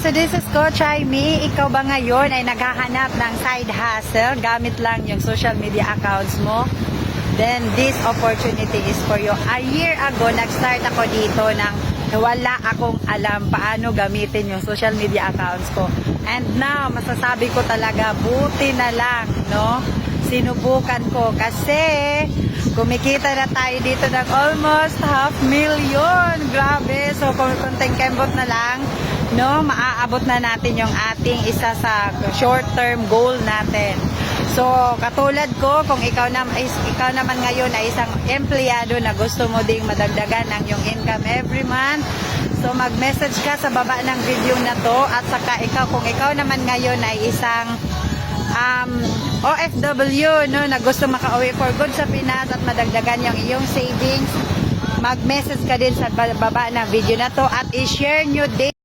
so this is Coach Aimee. Ikaw ba ngayon ay naghahanap ng side hustle gamit lang yung social media accounts mo? Then this opportunity is for you. A year ago, nag-start ako dito ng wala akong alam paano gamitin yung social media accounts ko. And now, masasabi ko talaga, buti na lang, no? Sinubukan ko kasi kumikita na tayo dito ng almost 500,000. Grabe. So, kung konting kembot na lang, no, maaabot na natin yung ating isa sa short-term goal natin. So, katulad ko, kung ikaw naman ngayon ay isang empleyado na gusto mo ding madagdagan ng yung income every month, so mag-message ka sa baba ng video na to. At saka kung ikaw naman ngayon ay isang OFW, no, na gusto makauwi for good sa Pinas at madagdagan yung iyong savings, mag-message ka din sa baba ng video na to at i-share nyo din